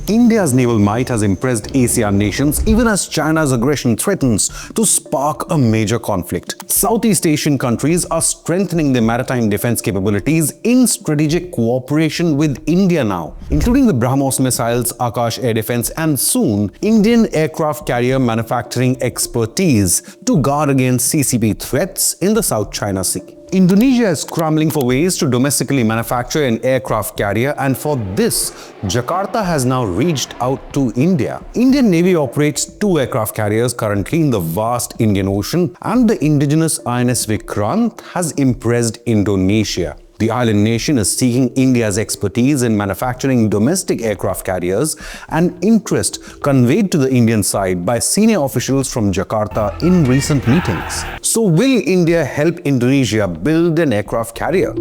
India's naval might has impressed ASEAN nations even as China's aggression threatens to spark a major conflict. Southeast Asian countries are strengthening their maritime defense capabilities in strategic cooperation with India now, including the BrahMos missiles, Akash air defense, and soon Indian aircraft carrier manufacturing expertise to guard against CCP threats in the South China Sea. Indonesia is scrambling for ways to domestically manufacture an aircraft carrier, and for this, Jakarta has now reached out to India. Indian Navy operates 2 aircraft carriers currently in the vast Indian Ocean, and the indigenous INS Vikrant has impressed Indonesia. The island nation is seeking India's expertise in manufacturing domestic aircraft carriers, an interest conveyed to the Indian side by senior officials from Jakarta in recent meetings. So will India help Indonesia build an aircraft carrier?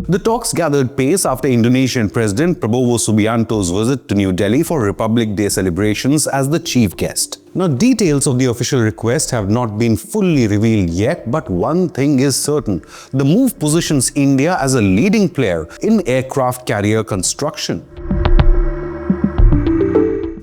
The talks gathered pace after Indonesian President Prabowo Subianto's visit to New Delhi for Republic Day celebrations as the chief guest. Now, details of the official request have not been fully revealed yet, but one thing is certain: the move positions India as a leading player in aircraft carrier construction.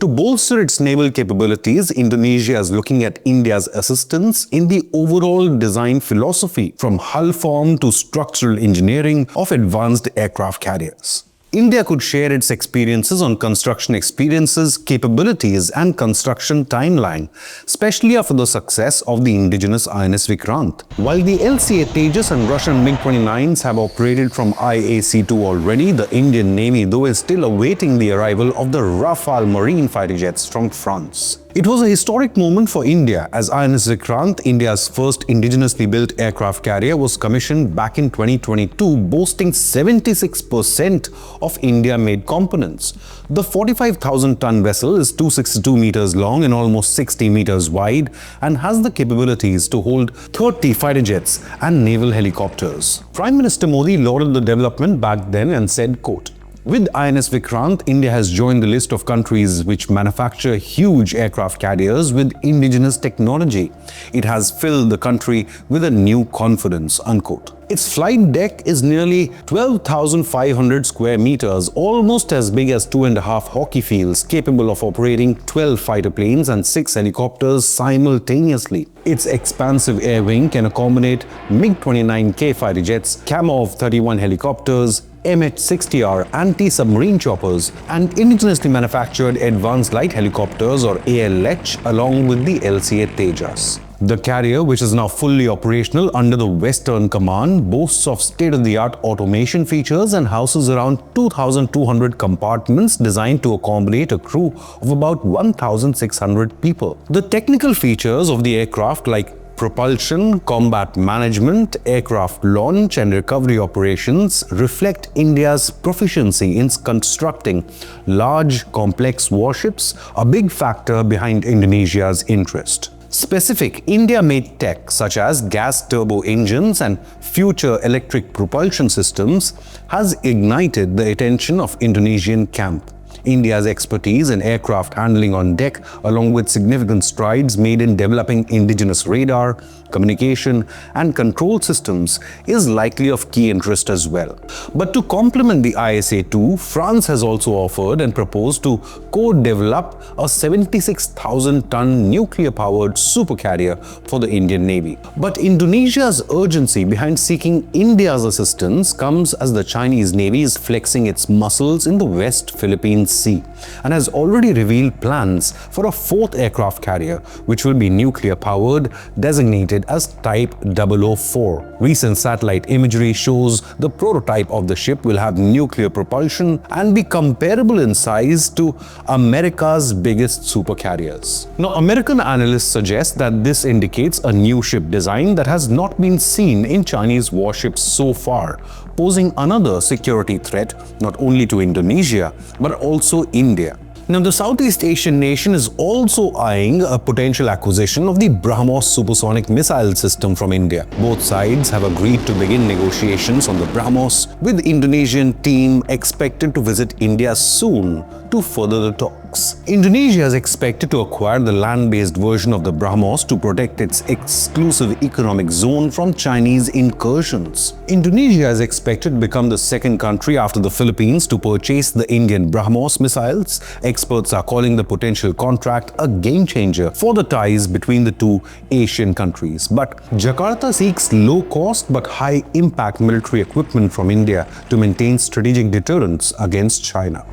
To bolster its naval capabilities, Indonesia is looking at India's assistance in the overall design philosophy, from hull form to structural engineering of advanced aircraft carriers. India could share its experiences on construction experiences, capabilities, and construction timeline, especially after the success of the indigenous INS Vikrant. While the LCA Tejas and Russian MiG-29s have operated from IAC-2 already, the Indian Navy, though, is still awaiting the arrival of the Rafale marine fighter jets from France. It was a historic moment for India as INS Vikrant, India's first indigenously built aircraft carrier, was commissioned back in 2022, boasting 76% of India-made components. The 45,000-ton vessel is 262 meters long and almost 60 meters wide and has the capabilities to hold 30 fighter jets and naval helicopters. Prime Minister Modi lauded the development back then and said, quote, "With INS Vikrant, India has joined the list of countries which manufacture huge aircraft carriers with indigenous technology. It has filled the country with a new confidence," unquote. Its flight deck is nearly 12,500 square meters, almost as big as 2.5 hockey fields, capable of operating 12 fighter planes and 6 helicopters simultaneously. Its expansive air wing can accommodate MiG-29K fighter jets, Kamov 31 helicopters, MH-60R anti-submarine choppers, and indigenously manufactured advanced light helicopters or ALH along with the LCA Tejas. The carrier, which is now fully operational under the Western Command, boasts of state-of-the-art automation features and houses around 2,200 compartments designed to accommodate a crew of about 1,600 people. The technical features of the aircraft, like propulsion, combat management, aircraft launch and recovery operations, reflect India's proficiency in constructing large, complex warships, a big factor behind Indonesia's interest. Specific India-made tech such as gas turbo engines and future electric propulsion systems has ignited the attention of Indonesian camp. India's expertise in aircraft handling on deck, along with significant strides made in developing indigenous radar, communication, and control systems, is likely of key interest as well. But to complement the ISA-2, France has also offered and proposed to co-develop a 76,000-ton nuclear-powered supercarrier for the Indian Navy. But Indonesia's urgency behind seeking India's assistance comes as the Chinese Navy is flexing its muscles in the West Philippine Sea and has already revealed plans for a 4th aircraft carrier, which will be nuclear-powered, designated as Type 004. Recent satellite imagery shows the prototype of the ship will have nuclear propulsion and be comparable in size to America's biggest supercarriers. Now, American analysts suggest that this indicates a new ship design that has not been seen in Chinese warships so far, posing another security threat not only to Indonesia but also India. Now, the Southeast Asian nation is also eyeing a potential acquisition of the BrahMos supersonic missile system from India. Both sides have agreed to begin negotiations on the BrahMos, with the Indonesian team expected to visit India soon to further the talks. Indonesia is expected to acquire the land-based version of the BrahMos to protect its exclusive economic zone from Chinese incursions. Indonesia is expected to become the second country after the Philippines to purchase the Indian BrahMos missiles. Experts are calling the potential contract a game-changer for the ties between the two Asian countries. But Jakarta seeks low-cost but high-impact military equipment from India to maintain strategic deterrence against China.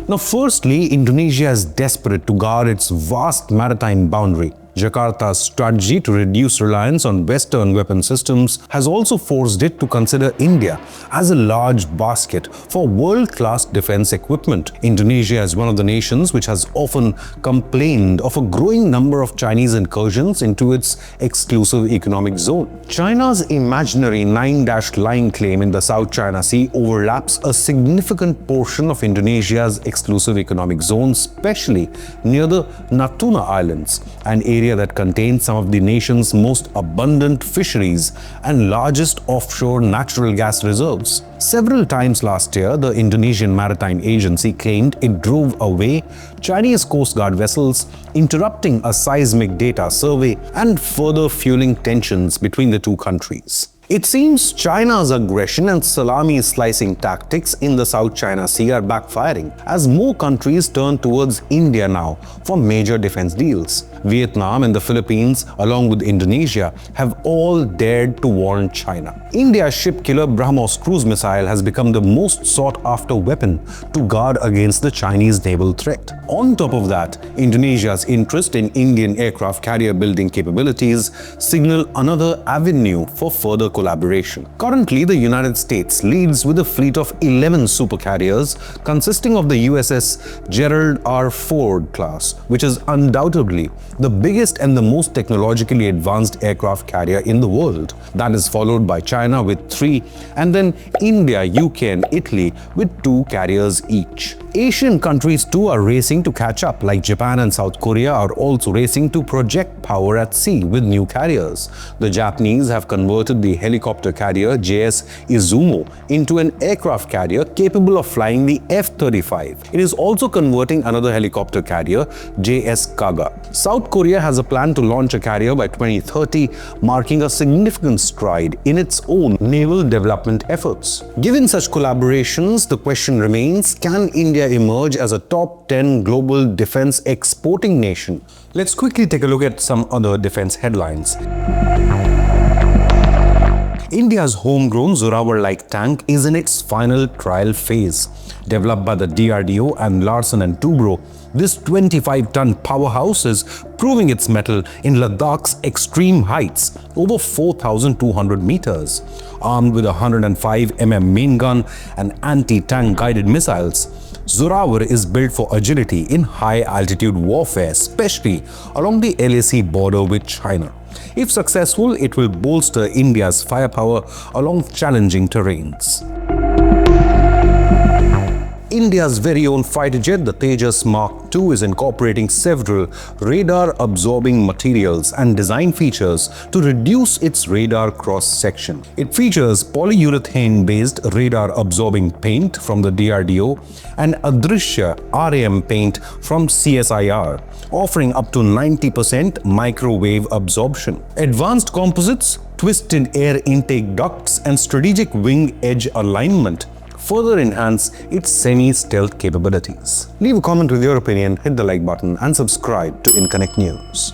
Now, firstly, Indonesia is desperate to guard its vast maritime boundary. Jakarta's strategy to reduce reliance on Western weapon systems has also forced it to consider India as a large basket for world-class defense equipment. Indonesia is one of the nations which has often complained of a growing number of Chinese incursions into its exclusive economic zone. China's imaginary 9-dash line claim in the South China Sea overlaps a significant portion of Indonesia's exclusive economic zone, especially near the Natuna Islands, an area that contains some of the nation's most abundant fisheries and largest offshore natural gas reserves. Several times last year, the Indonesian Maritime Agency claimed it drove away Chinese Coast Guard vessels, interrupting a seismic data survey and further fueling tensions between the two countries. It seems China's aggression and salami-slicing tactics in the South China Sea are backfiring as more countries turn towards India now for major defense deals. Vietnam and the Philippines, along with Indonesia, have all dared to warn China. India's ship-killer BrahMos cruise missile has become the most sought-after weapon to guard against the Chinese naval threat. On top of that, Indonesia's interest in Indian aircraft carrier building capabilities signal another avenue for further collaboration. Currently, the United States leads with a fleet of 11 supercarriers consisting of the USS Gerald R. Ford class, which is undoubtedly the biggest and the most technologically advanced aircraft carrier in the world. That is followed by China with 3, and then India, UK and Italy with 2 carriers each. Asian countries too are racing to catch up, like Japan and South Korea are also racing to project power at sea with new carriers. The Japanese have converted the helicopter carrier JS Izumo into an aircraft carrier capable of flying the F-35. It is also converting another helicopter carrier, JS Kaga. South Korea has a plan to launch a carrier by 2030, marking a significant stride in its own naval development efforts. Given such collaborations, the question remains, can India emerge as a top 10 global defense exporting nation? Let's quickly take a look at some other defense headlines. India's homegrown Zorawar-like tank is in its final trial phase. Developed by the DRDO and Larsen & Toubro, this 25-ton powerhouse is proving its mettle in Ladakh's extreme heights, over 4,200 meters. Armed with a 105mm main gun and anti-tank guided missiles, Zorawar is built for agility in high-altitude warfare, especially along the LAC border with China. If successful, it will bolster India's firepower along challenging terrains. India's very own fighter jet, the Tejas Mark II, is incorporating several radar-absorbing materials and design features to reduce its radar cross-section. It features polyurethane-based radar-absorbing paint from the DRDO and Adrishya RAM paint from CSIR, offering up to 90% microwave absorption. Advanced composites, twisted air intake ducts, and strategic wing edge alignment further enhance its semi-stealth capabilities. Leave a comment with your opinion, hit the like button and subscribe to Inconnect News.